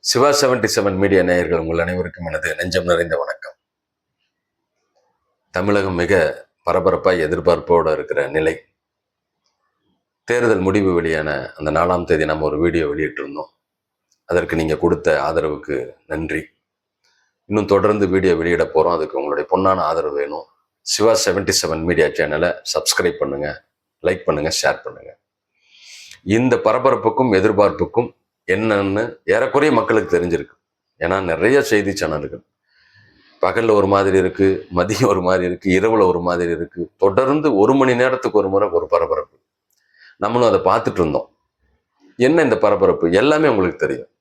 Siva 77 media நேயர்கள் உங்கள் அனைவருக்கும் எனது நெஞ்சம் நிறைந்த வணக்கம். தமிழகம் மிக பரபரப்பாய் எதிர்பார்ப்போடு இருக்கிற நிலை. தேர்தல் முடிவு வெளியான அந்த 4ஆம் தேதி நம்ம ஒரு வீடியோ வெளியிட்டிருந்தோம். அதற்கு நீங்கள் கொடுத்த ஆதரவுக்கு நன்றி. இன்னும் தொடர்ந்து வீடியோ வெளியிட போகிறோம். அதுக்கு உங்களுடைய பொன்னான ஆதரவு வேணும். சிவா 77 மீடியா சேனலை சப்ஸ்கிரைப் பண்ணுங்கள், லைக் பண்ணுங்கள், ஷேர் பண்ணுங்கள். இந்த பரபரப்புக்கும் எதிர்பார்ப்புக்கும் என்னன்னு ஏறக்குறைய மக்களுக்கு தெரிஞ்சிருக்கு. ஏன்னா நிறைய செய்தி சேனல்கள் பகல்ல ஒரு மாதிரி இருக்கு, மதியம் ஒரு மாதிரி இருக்கு, இரவுல ஒரு மாதிரி இருக்கு. தொடர்ந்து 1 மணி நேரத்துக்கு ஒரு முறை ஒரு பரபரப்பு. நம்மளும் அதை பார்த்துட்டு இருந்தோம். என்ன இந்த பரபரப்பு எல்லாமே உங்களுக்கு தெரியும்.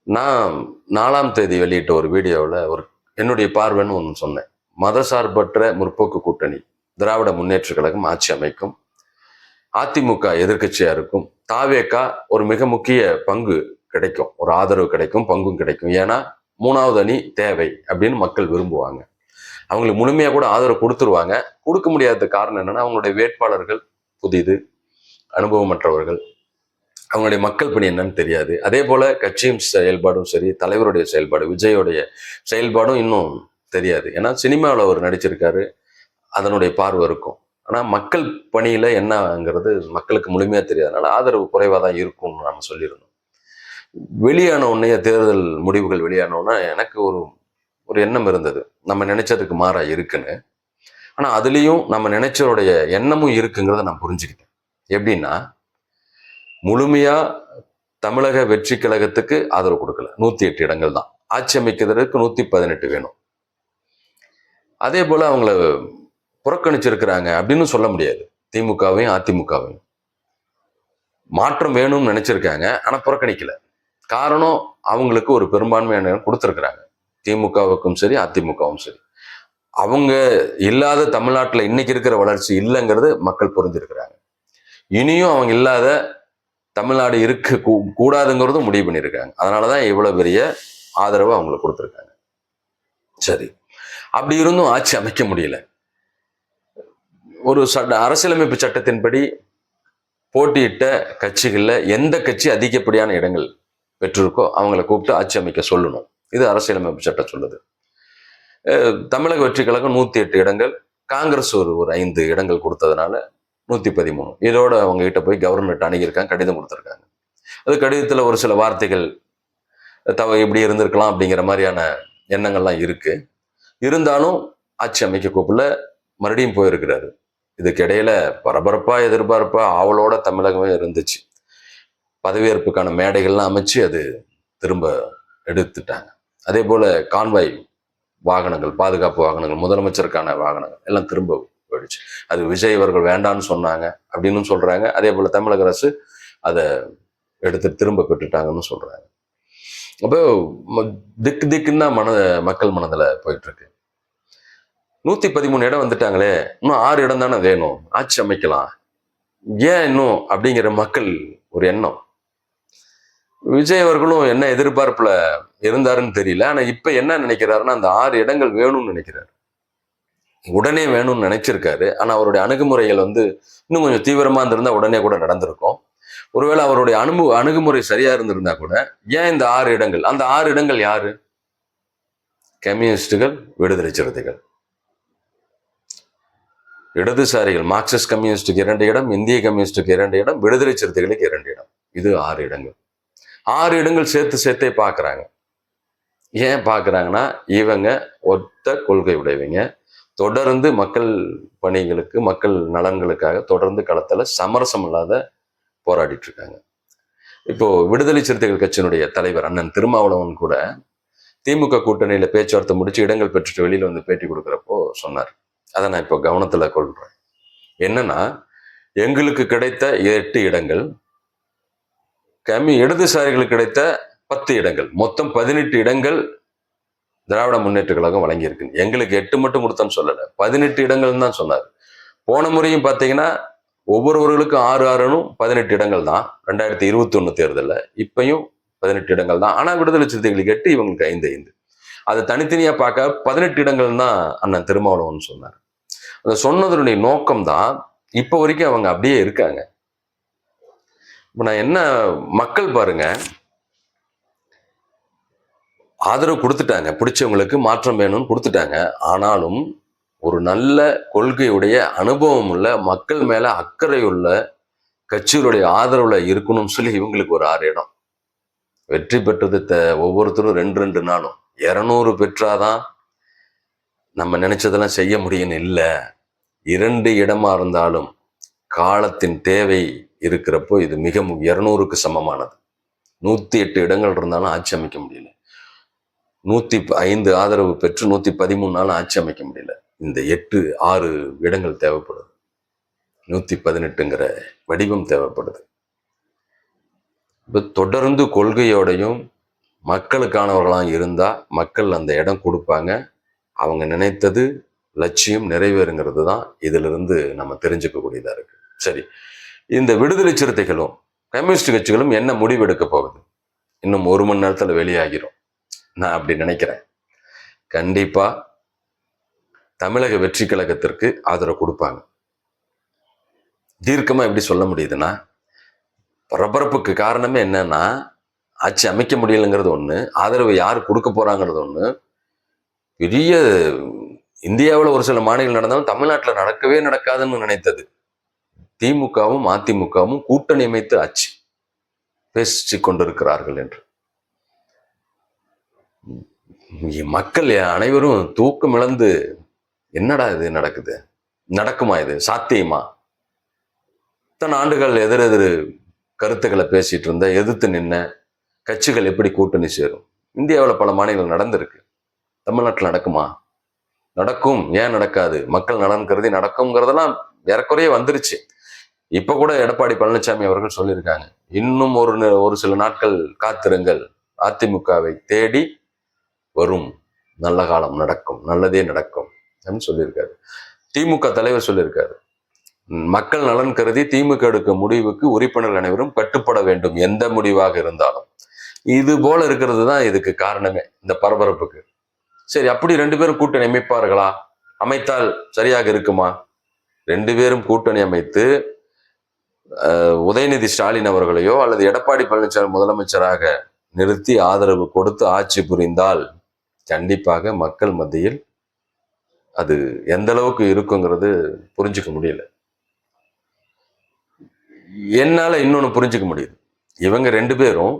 நான் 4ஆம் தேதி வெளியிட்ட ஒரு வீடியோவில் என்னுடைய பார்வைன்னு ஒன்று சொன்னேன். மதசார்பற்ற முற்போக்கு கூட்டணி திராவிட முன்னேற்ற கழகம் ஆட்சி அமைக்கும், அதிமுக எதிர்கட்சியா இருக்கும், தாவேகா ஒரு மிக முக்கிய பங்கு கிடைக்கும், ஒரு ஆதரவு கிடைக்கும், பங்கும் கிடைக்கும். ஏன்னா 3வது அணி தேவை அப்படின்னு மக்கள் விரும்புவாங்க. அவங்களுக்கு முழுமையா கூட ஆதரவு கொடுத்துருவாங்க. கொடுக்க முடியாத காரணம் என்னன்னா அவங்களுடைய வேட்பாளர்கள் புதிது, அனுபவமற்றவர்கள், அவங்களுடைய மக்கள் பணி என்னன்னு தெரியாது. அதே போல கட்சியும் செயல்பாடும் சரி, தலைவருடைய செயல்பாடு, விஜயோடைய செயல்பாடும் இன்னும் தெரியாது. ஏன்னா சினிமாவில் அவர் நடிச்சிருக்காரு, அதனுடைய பார்வை இருக்கும். ஆனால் மக்கள் பணியில் என்னங்கிறது மக்களுக்கு முழுமையாக தெரியாதனால ஆதரவு குறைவாக தான் இருக்கும்னு நம்ம சொல்லியிருந்தோம். வெளியான உடனே தேர்தல் முடிவுகள் வெளியானோன்னா எனக்கு ஒரு எண்ணம் இருந்தது, நம்ம நினைச்சதுக்கு மாறா இருக்குன்னு. ஆனால் அதுலேயும் நம்ம நினைச்சோடைய எண்ணமும் இருக்குங்கிறத நான் புரிஞ்சுக்கிட்டேன். எப்படின்னா, முழுமையாக தமிழக வெற்றி கழகத்துக்கு ஆதரவு கொடுக்கல. 108 இடங்கள் தான். ஆட்சி அமைக்கிறதுக்கு 118 வேணும். அதே போல் அவங்கள புறக்கணிச்சிருக்கிறாங்க அப்படின்னு சொல்ல முடியாது. திமுகவையும் அதிமுகவையும் மாற்றம் வேணும்னு நினைச்சிருக்காங்க, ஆனா புறக்கணிக்கல. காரணம், அவங்களுக்கு ஒரு பெரும்பான்மையான கொடுத்துருக்குறாங்க. திமுகவுக்கும் சரி, அதிமுகவும் சரி. அவங்க இல்லாத தமிழ்நாட்டில் இன்னைக்கு இருக்கிற வளர்ச்சி இல்லைங்கிறது மக்கள் புரிஞ்சிருக்கிறாங்க. இனியும் அவங்க இல்லாத தமிழ்நாடு இருக்க கூடாதுங்கிறதும் முடிவு பண்ணியிருக்காங்க. அதனாலதான் இவ்வளவு பெரிய ஆதரவு அவங்களுக்கு கொடுத்துருக்காங்க. சரி, அப்படி இருந்தும் ஆட்சி அமைக்க முடியல. ஒரு அரசியலமைப்பு சட்டத்தின்படி போட்டியிட்ட கட்சிகள்ல எந்த கட்சி அதிகப்படியான இடங்கள் பெற்றிருக்கோ அவங்களை கூப்பிட்டு ஆட்சி அமைக்க சொல்லணும். இது அரசியலமைப்பு சட்டம் சொல்லுது. தமிழக வெற்றி கழகம் 108 இடங்கள், காங்கிரஸ் ஒரு 5 இடங்கள் கொடுத்ததுனால 113. இதோட அவங்க கிட்ட போய் கவர்னர்கிட்ட அணுகியிருக்காங்க, கடிதம் கொடுத்துருக்காங்க. அது கடிதத்துல ஒரு சில வார்த்தைகள் இப்படி இருந்திருக்கலாம் அப்படிங்கிற மாதிரியான எண்ணங்கள்லாம் இருக்கு. இருந்தாலும் ஆட்சி அமைக்க கூப்பிடல, மறுபடியும் போயிருக்கிறாரு. இதுக்கு இடையில பரபரப்பா எதிர்பார்ப்பா ஆவலோட தமிழகமே இருந்துச்சு. பதவியேற்புக்கான மேடைகள்லாம் அமைச்சு அது திரும்ப எடுத்துட்டாங்க. அதே போல கான்வாய் வாகனங்கள், பாதுகாப்பு வாகனங்கள், முதலமைச்சருக்கான வாகனங்கள் எல்லாம் திரும்ப போயிடுச்சு. அது விஜய் அவர்கள் வேண்டான்னு சொன்னாங்க அப்படின்னு சொல்றாங்க. அதே போல தமிழக அரசு அதை எடுத்து திரும்ப பெற்றுட்டாங்கன்னு சொல்றாங்க. அப்போ திக்குன்னு தான் மக்கள் மனதில் போயிட்டு இருக்கு. 113 இடம் வந்துட்டாங்களே, இன்னும் 6 இடம் தானே வேணும், ஆட்சி அமைக்கலாம், ஏன் இன்னும் அப்படிங்கிற மக்கள் ஒரு எண்ணம். விஜய் அவர்களும் என்ன எதிர்பார்ப்புல இருந்தாருன்னு தெரியல. ஆனா இப்ப என்ன நினைக்கிறாருன்னா, அந்த 6 இடங்கள் வேணும்னு நினைக்கிறாரு. உடனே வேணும்னு நினைச்சிருக்காரு. ஆனா அவருடைய அணுகுமுறைகள் இன்னும் கொஞ்சம் தீவிரமா இருந்திருந்தா உடனே கூட நடந்திருக்கும். ஒருவேளை அவருடைய அணுகுமுறை சரியா இருந்திருந்தா கூட, ஏன் இந்த 6 இடங்கள்? அந்த 6 இடங்கள் யாரு? கம்யூனிஸ்டுகள், விடுதலை சிறுத்தைகள், இடதுசாரிகள், மார்க்சிஸ்ட் கம்யூனிஸ்டுக்கு 2 இடம், இந்திய கம்யூனிஸ்டுக்கு 2 இடம், விடுதலை சிறுத்தைகளுக்கு 2 இடம். இது 6 இடங்கள். 6 இடங்கள் சேர்த்தே பாக்குறாங்க. ஏன் பாக்குறாங்கன்னா, இவங்க ஒத்த கொள்கை உடையவங்க, தொடர்ந்து மக்கள் பணிகளுக்கு, மக்கள் நலன்களுக்காக தொடர்ந்து களத்துல சமரசம் இல்லாத போராடிட்டு இருக்காங்க. இப்போ விடுதலை சிறுத்தைகள் கட்சியினுடைய தலைவர் அண்ணன் திருமாவளவன் கூட திமுக கூட்டணியில பேச்சுவார்த்தை முடிச்சு இடங்கள் பெற்றுட்டு வெளியில வந்து பேட்டி கொடுக்குறப்போ சொன்னார். அதை நான் இப்போ கவனத்துல கொள்றேன். என்னன்னா, எங்களுக்கு கிடைத்த 8 இடங்கள், இடதுசாரிகளுக்கு கிடைத்த 10 இடங்கள், மொத்தம் 18 இடங்கள் திராவிட முன்னேற்ற கழகம் வழங்கியிருக்கு. எங்களுக்கு 8 மட்டும் கொடுத்தோன்னு சொல்லல, 18 இடங்கள் தான் சொன்னார். போன முறையும் பார்த்தீங்கன்னா ஒவ்வொருவர்களுக்கும் 6 18 இடங்கள் தான் 2021 தேர்தலில். இப்பயும் 18 இடங்கள் தான். ஆனா விடுதலை சிறுத்தைகளுக்கு 8, இவங்களுக்கு 5. அதை தனித்தனியா பார்க்க 18 இடங்கள் தான் அண்ணன் திருமாவளவன் சொன்னார். அந்த சொன்னதனுடைய நோக்கம் தான் இப்ப வரைக்கும் அவங்க அப்படியே இருக்காங்க. இப்ப நான் என்ன, மக்கள் பாருங்க, ஆதரவு கொடுத்துட்டாங்க, பிடிச்சவங்களுக்கு மாற்றம் வேணும்னு கொடுத்துட்டாங்க. ஆனாலும் ஒரு நல்ல கொள்கையுடைய அனுபவம் உள்ள, மக்கள் மேல அக்கறை உள்ள கட்சிகளுடைய ஆதரவுல இருக்கணும்னு சொல்லி இவங்களுக்கு ஒரு 6 இடம். வெற்றி பெற்றது ஒவ்வொருத்தரும் 2 நாளும் 200 பெற்றாதான் நம்ம நினைச்சதெல்லாம் செய்ய முடியும்னு இல்லை. 2 இடமா இருந்தாலும் காலத்தின் தேவை இருக்கிறப்போ இது மிக 200க்கு சமமானது. 108 இடங்கள் இருந்தாலும் ஆட்சி அமைக்க முடியல. 105 ஆதரவு பெற்று 113 நாள் ஆட்சி அமைக்க முடியல. இந்த 6 இடங்கள் தேவைப்படுது. 118ங்கிற வடிவம் தேவைப்படுது. இப்போ தொடர்ந்து கொள்கையோடையும் மக்களுக்கானவர்களாக இருந்தா மக்கள் அந்த இடம் கொடுப்பாங்க. அவங்க நினைத்தது லட்சியம் நிறைவேறுங்கிறது தான் இதிலிருந்து நம்ம தெரிஞ்சுக்கக்கூடியதா இருக்கு. சரி, இந்த விடுதலை சிறுத்தைகளும் கம்யூனிஸ்ட் கட்சிகளும் என்ன முடிவு எடுக்க போகுது? இன்னும் 1 மணி நேரத்துல வெளியாகிரும். நான் அப்படி நினைக்கிறேன். கண்டிப்பா தமிழக வெற்றி கழகத்திற்கு ஆதரவு கொடுப்பாங்க. தீர்க்கமா எப்படி சொல்ல முடியுதுன்னா, பரபரப்புக்கு காரணமே என்னன்னா, ஆட்சி அமைக்க முடியலைங்கிறது ஒண்ணு, ஆதரவு யார் கொடுக்க போறாங்கிறது ஒண்ணு. பெரிய இந்தியாவில் ஒரு சில மாநிலங்கள் நடந்தாலும் தமிழ்நாட்டில் நடக்கவே நடக்காதுன்னு நினைத்தது. திமுகவும் அதிமுகவும் கூட்டணி அமைத்து ஆட்சி பேசிக் கொண்டிருக்கிறார்கள் என்று மக்கள் அனைவரும் தூக்கம் இழந்து, என்னடா இது நடக்குது, நடக்குமா, இது சாத்தியமா? இத்தனை ஆண்டுகள் எதிரெதிர் கருத்துக்களை பேசிட்டு இருந்த, எதிர்த்து நின்ன கட்சிகள் எப்படி கூட்டணி சேரும்? இந்தியாவில் பல மாநிலங்கள் நடந்திருக்கு. தமிழ்நாட்டில் நடக்குமா? நடக்கும். ஏன் நடக்காது? மக்கள் நலன் கருதி நடக்கும்ங்கிறதெல்லாம் ஏறக்குறைய வந்துருச்சு. இப்ப கூட எடப்பாடி பழனிசாமி அவர்கள் சொல்லியிருக்காங்க, இன்னும் ஒரு சில நாட்கள் காத்திருங்கள், அதிமுகவை தேடி வரும் நல்ல காலம் நடக்கும், நல்லதே நடக்கும் அப்படின்னு சொல்லியிருக்காரு. திமுக தலைவர் சொல்லியிருக்காரு, மக்கள் நலன் கருதி திமுக எடுக்கும் முடிவுக்கு உறுப்பினர்கள் அனைவரும் கட்டுப்பட வேண்டும், எந்த முடிவாக இருந்தாலும். இது போல இருக்கிறது தான் இதுக்கு காரணமே, இந்த பரபரப்புக்கு. சரி, அப்படி 2 பேரும் கூட்டணி அமைப்பார்களா? அமைத்தால் சரியாக இருக்குமா? 2 பேரும் கூட்டணி அமைத்து உதயநிதி ஸ்டாலின் அவர்களையோ அல்லது எடப்பாடி பழனிசாமி முதலமைச்சராக நிறுத்தி ஆதரவு கொடுத்து ஆட்சி புரிந்தால் கண்டிப்பாக மக்கள் மத்தியில் அது எந்த அளவுக்கு இருக்குங்கிறது புரிஞ்சுக்க முடியல. என்னால இன்னொன்னு புரிஞ்சுக்க முடியுது. இவங்க 2 பேரும்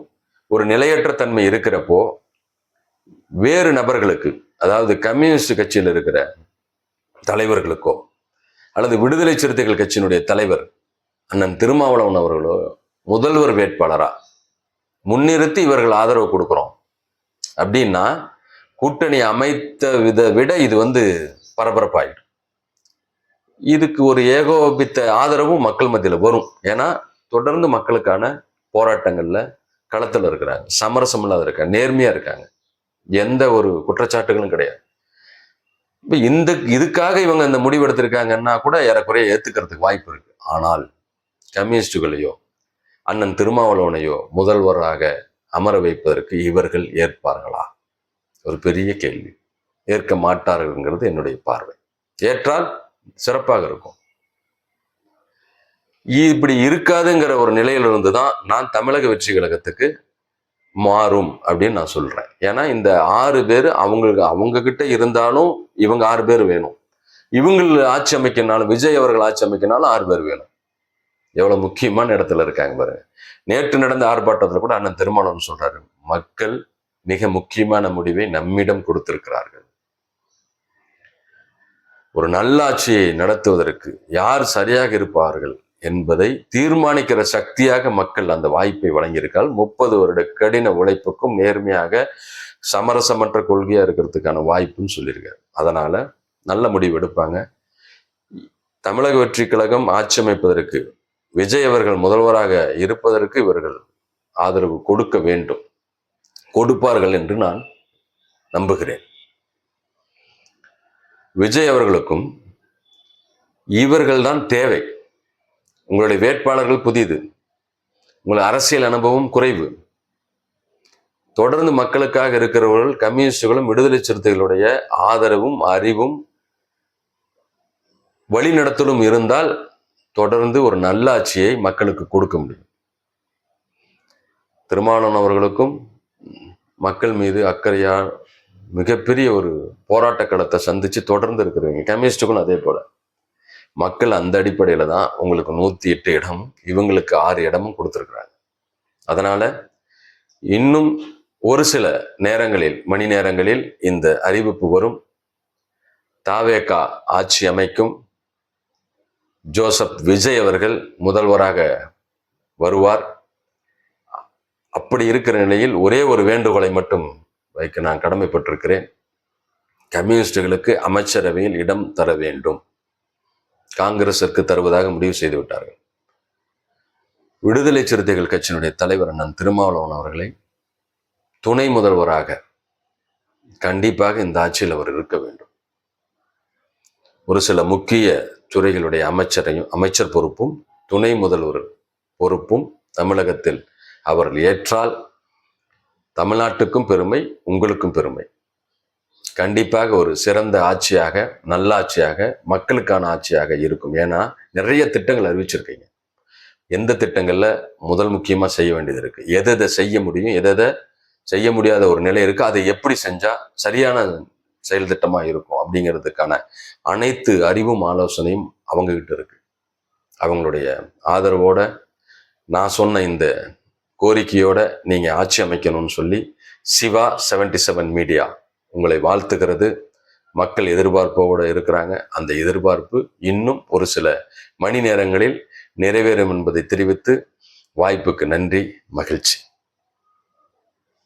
ஒரு நிலையற்ற தன்மை இருக்கிறப்போ வேறு நபர்களுக்கு, அதாவது கம்யூனிஸ்ட் கட்சியில் இருக்கிற தலைவர்களுக்கோ அல்லது விடுதலை சிறுத்தைகள் கட்சியினுடைய தலைவர் அண்ணன் திருமாவளவன் அவர்களோ முதல்வர் வேட்பாளரா முன்னிறுத்தி இவர்கள் ஆதரவு கொடுக்கிறோம் அப்படின்னா கூட்டணி அமைத்த விட இது பரபரப்பாயிடும். இதுக்கு ஒரு ஏகோபித்த ஆதரவும் மக்கள் மத்தியில் வரும். ஏன்னா தொடர்ந்து மக்களுக்கான போராட்டங்கள்ல களத்துல இருக்கிறாங்க, சமரசம் இல்லாத இருக்காங்க, நேர்மையா இருக்காங்க, எந்த ஒரு குற்றச்சாட்டுகளும் கிடையாது. இப்ப இதுக்காக இவங்க இந்த முடிவு எடுத்திருக்காங்கன்னா கூட ஏறக்குறைய ஏத்துக்கிறதுக்கு வாய்ப்பு இருக்கு. ஆனால் கம்யூனிஸ்டுகளையோ அண்ணன் திருமாவளவனையோ முதல்வராக அமர வைப்பதற்கு இவர்கள் ஏற்பார்களா? ஒரு பெரிய கேள்வி. ஏற்க மாட்டார்கள்ங்கிறது என்னுடைய பார்வை. ஏற்றால் சிறப்பாக இருக்கும். இப்படி இருக்காதுங்கிற ஒரு நிலையிலிருந்து தான் நான் தமிழக வெற்றி கழகத்துக்கு மாறும் அப்படின்னு நான் சொல்றேன். ஏன்னா இந்த 6 பேர் அவங்க கிட்ட இருந்தாலும் இவங்க 6 பேர் வேணும். இவங்க ஆட்சி அமைக்கனாலும், விஜய் அவர்கள் ஆட்சி அமைக்கனாலும் 6 பேர் வேணும். எவ்வளவு முக்கியமான இடத்துல இருக்காங்க பாருங்க. நேற்று நடந்த ஆர்ப்பாட்டத்தில் கூட அண்ணன் திருமாவளவன் சொல்றாரு, மக்கள் மிக முக்கியமான முடிவை நம்மிடம் கொடுத்திருக்கிறார்கள். ஒரு நல்லாட்சியை நடத்துவதற்கு யார் சரியாக இருப்பார்கள் என்பதை தீர்மானிக்கிற சக்தியாக மக்கள் அந்த வாய்ப்பை வழங்கியிருக்கால் 30 வருட கடின உழைப்புக்கும் நேர்மையாக சமரசமற்ற கொள்கையா இருக்கிறதுக்கான வாய்ப்புன்னு சொல்லியிருக்காரு. அதனால நல்ல முடிவு எடுப்பாங்க. தமிழக வெற்றி கழகம் ஆட்சி அமைப்பதற்கு, விஜய் அவர்கள் முதல்வராக இருப்பதற்கு இவர்கள் ஆதரவு கொடுக்க வேண்டும், கொடுப்பார்கள் என்று நான் நம்புகிறேன். விஜய் அவர்களுக்கும் இவர்கள்தான் தேவை. உங்களுடைய வேட்பாளர்கள் புதிது, உங்களுடைய அரசியல் அனுபவம் குறைவு, தொடர்ந்து மக்களுக்காக இருக்கிறவர்கள் கம்யூனிஸ்டுகளும் விடுதலை சிறுத்தைகளுடைய ஆதரவும் அறிவும் வழிநடத்தலும் இருந்தால் தொடர்ந்து ஒரு நல்ல ஆட்சியை மக்களுக்கு கொடுக்க முடியும். திருமாவளவன் அவர்களுக்கும் மக்கள் மீது அக்கறையா மிகப்பெரிய ஒரு போராட்ட களத்தை சந்திச்சு தொடர்ந்து இருக்கிறவங்க. கம்யூனிஸ்டுக்கும் அதே போல மக்கள் அந்த அடிப்படையில தான் உங்களுக்கு 108 இடமும் இவங்களுக்கு 6 இடமும் கொடுத்துருக்குறாங்க. அதனால இன்னும் ஒரு சில நேரங்களில், மணி நேரங்களில் இந்த அறிவிப்பு வரும். தாவேகா ஆட்சி அமைக்கும். ஜோசப் விஜய் அவர்கள் முதல்வராக வருவார். அப்படி இருக்கிற நிலையில் ஒரே ஒரு வேண்டுகோளை மட்டும் வைக்க நான் கடமைப்பட்டிருக்கிறேன். கம்யூனிஸ்டுகளுக்கு அமைச்சரவையில் இடம் தர வேண்டும். காங்கிரசிற்கு தருவதாக முடிவு செய்து விட்டார்கள். விடுதலை சிறுத்தைகள் கட்சியினுடைய தலைவர் அண்ணன் திருமாவளவன் அவர்களை துணை முதல்வராக கண்டிப்பாக இந்த ஆட்சியில் அவர் இருக்க வேண்டும். ஒரு சில முக்கிய துறைகளுடைய அமைச்சர் பொறுப்பும் துணை முதல்வர் பொறுப்பும் தமிழகத்தில் அவர்கள் ஏற்றால் தமிழ்நாட்டுக்கும் பெருமை, உங்களுக்கும் பெருமை. கண்டிப்பாக ஒரு சிறந்த ஆட்சியாக, நல்லாட்சியாக, மக்களுக்கான ஆட்சியாக இருக்கும். ஏன்னா நிறைய திட்டங்கள் அறிவிச்சிருக்கீங்க. எந்த திட்டங்கள்ல முதல் முக்கியமா செய்ய வேண்டியது இருக்கு, எதை செய்ய முடியும், எதை செய்ய முடியாத ஒரு நிலை இருக்கு, அதை எப்படி செஞ்சா சரியான செயல் திட்டமா இருக்கும் அப்படிங்கிறதுக்கான அனைத்து அறிவும் ஆலோசனையும் அவங்க கிட்ட இருக்கு. அவங்களுடைய ஆதரவோட நான் சொன்ன இந்த கோரிக்கையோட நீங்க ஆட்சி அமைக்கணும்னு சொல்லி சிவா 77 மீடியா உங்களை வாழ்த்துகிறது. மக்கள் எதிர்பார்ப்போடு இருக்கிறாங்க. அந்த எதிர்பார்ப்பு இன்னும் ஒரு சில மணி நேரங்களில் நிறைவேறும் என்பதை தெரிவித்து வாய்ப்புக்கு நன்றி, மகிழ்ச்சி.